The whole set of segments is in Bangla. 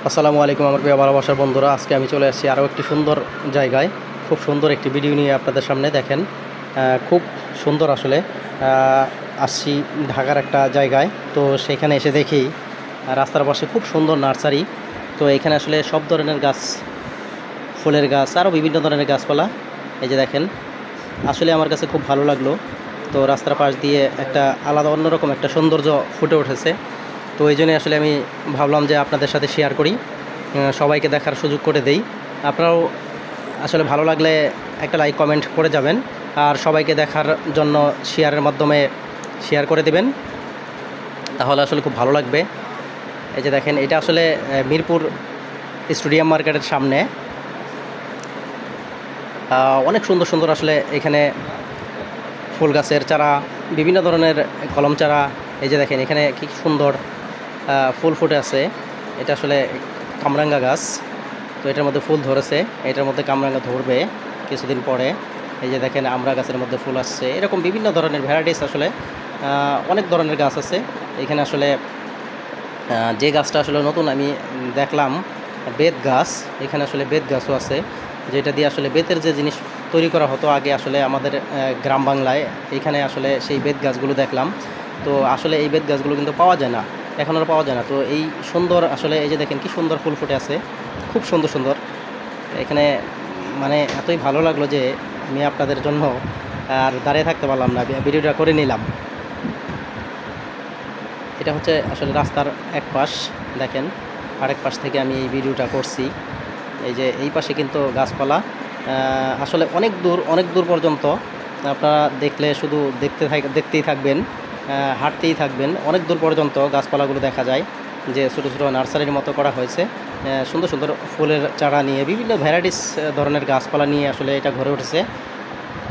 আসসালামু আলাইকুম আমার প্রিয় ভালোবাসার বন্ধুরা। আজকে আমি চলে আসছি আরও একটি সুন্দর জায়গায়। খুব সুন্দর একটি ভিডিও নিয়ে আপনাদের সামনে দেখেন। খুব সুন্দর আসলে আসছি ঢাকার একটা জায়গায়। তো সেখানে এসে দেখি রাস্তার পাশে খুব সুন্দর নার্সারি। তো এখানে আসলে সব ধরনের গাছ, ফুলের গাছ, আরও বিভিন্ন ধরনের গাছপালা। এই যে দেখেন, আসলে আমার কাছে খুব ভালো লাগলো। তো রাস্তার পাশ দিয়ে একটা আলাদা অন্যরকম একটা সৌন্দর্য ফুটে উঠেছে। তো এই জন্যই আসলে আমি ভাবলাম যে আপনাদের সাথে শেয়ার করি, সবাইকে দেখার সুযোগ করে দেই। আপনারাও আসলে ভালো লাগলে একটা লাইক কমেন্ট করে যাবেন, আর সবাইকে দেখার জন্য শেয়ারের মাধ্যমে শেয়ার করে দেবেন, তাহলে আসলে খুব ভালো লাগবে। এই যে দেখেন, এটা আসলে মিরপুর স্টেডিয়াম মার্কেটের সামনে। অনেক সুন্দর সুন্দর আসলে এখানে ফুল গাছের চারা, বিভিন্ন ধরনের কলম চারা। এই যে দেখেন, এখানে কি সুন্দর ফুল ফুটে আছে। এটা আসলে কামরাঙ্গা গাছ। তো এটার মধ্যে ফুল ধরেছে, এটার মধ্যে কামরাঙ্গা ধরবে কিছুদিন পরে। এই যে দেখেন, আমড়া গাছের মধ্যে ফুল আসছে। এরকম বিভিন্ন ধরনের ভ্যারাইটিস আসলে অনেক ধরনের গাছ আছে এখানে। আসলে যে গাছটা আসলে নতুন আমি দেখলাম, বেত গাছ। এখানে আসলে বেত গাছও আছে, যেটা দিয়ে আসলে বেতের যে জিনিস তৈরি করা হতো আগে আসলে আমাদের গ্রাম বাংলায়। এখানে আসলে সেই বেত গাছগুলো দেখলাম। তো আসলে এই বেত গাছগুলো কিন্তু পাওয়া যায় না, এখন আর পাওয়া যায় না। তো এই সুন্দর আসলে, এই যে দেখেন কি সুন্দর ফুল ফুটে আছে, খুব সুন্দর সুন্দর এখানে। মানে এতই ভালো লাগলো যে আমি আপনাদের জন্য আর দাঁড়িয়ে থাকতে পারলাম না, ভিডিওটা করে নিলাম। এটা হচ্ছে আসলে রাস্তার এক পাশ, দেখেন আরেক পাশ থেকে আমি এই ভিডিওটা করছি। এই যে এই পাশে কিন্তু গাছপালা আসলে অনেক দূর পর্যন্ত। আপনারা দেখলে শুধু দেখতেই থাকবেন, হাঁটতেই থাকবেন। অনেক দূর পর্যন্ত গাছপালাগুলো দেখা যায়, যে ছোটো ছোটো নার্সারির মতো করা হয়েছে। সুন্দর সুন্দর ফুলের চারা নিয়ে, বিভিন্ন ভ্যারাইটিস ধরনের গাছপালা নিয়ে আসলে এটা গড়ে উঠেছে।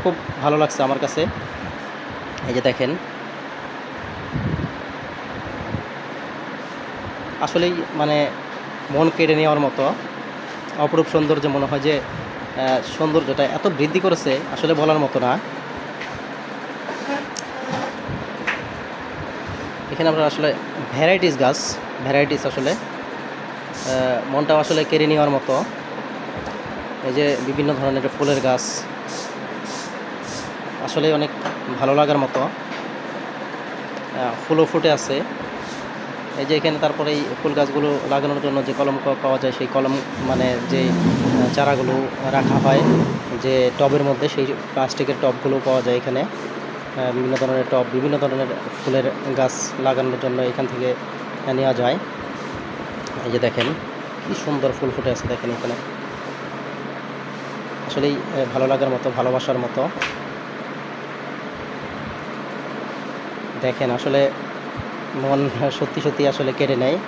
খুব ভালো লাগছে আমার কাছে। এই যে দেখেন, আসলেই মানে মন কেড়ে নেওয়ার মতো অপরূপ সৌন্দর্য। মনে হয় যে সৌন্দর্যটা এত বৃদ্ধি করেছে, আসলে বলার মতো না। এখানে আমরা আসলে ভ্যারাইটিস আসলে মনটাও আসলে কেড়ে নেওয়ার মতো। এই যে বিভিন্ন ধরনের ফুলের গাছ, আসলে অনেক ভালো লাগার মতো। ফুলও ফুটে আছে। এই যে এখানে তারপরে এই ফুল গাছগুলো লাগানোর জন্য যে কলম পাওয়া যায়, সেই কলম মানে যে চারাগুলো রাখা হয় যে টবের মধ্যে, সেই প্লাস্টিকের টবগুলো পাওয়া যায় এখানে। বিভিন্ন ধরনের টব, বিভিন্ন ধরনের ফুলের গাছ লাগানোর জন্য এখান থেকে নেওয়া যায়। এই যে দেখেন কি সুন্দর ফুল ফুটে আছে, দেখেন এখানে। আসলেই ভালো লাগার মতো, ভালোবাসার মতো। দেখেন আসলে মন সত্যি সত্যি আসলে কেড়ে নেয়।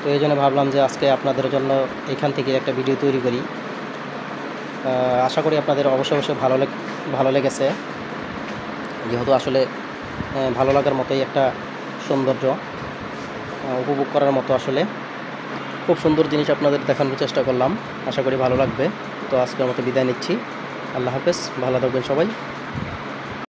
তো এই জন্য ভাবলাম যে আজকে আপনাদের জন্য এখান থেকে একটা ভিডিও তৈরি করি। আশা করি আপনাদের অবশ্যই ভালো লেগেছে, যেহেতু আসলে ভালো লাগার মতোই একটা সৌন্দর্য, উপভোগ করার মতো। আসলে খুব সুন্দর জিনিস আপনাদের দেখানোর চেষ্টা করলাম, আশা করি ভালো লাগবে। তো আজকের মতো বিদায় নিচ্ছি, আল্লাহ হাফেজ, ভালো থাকবেন সবাই।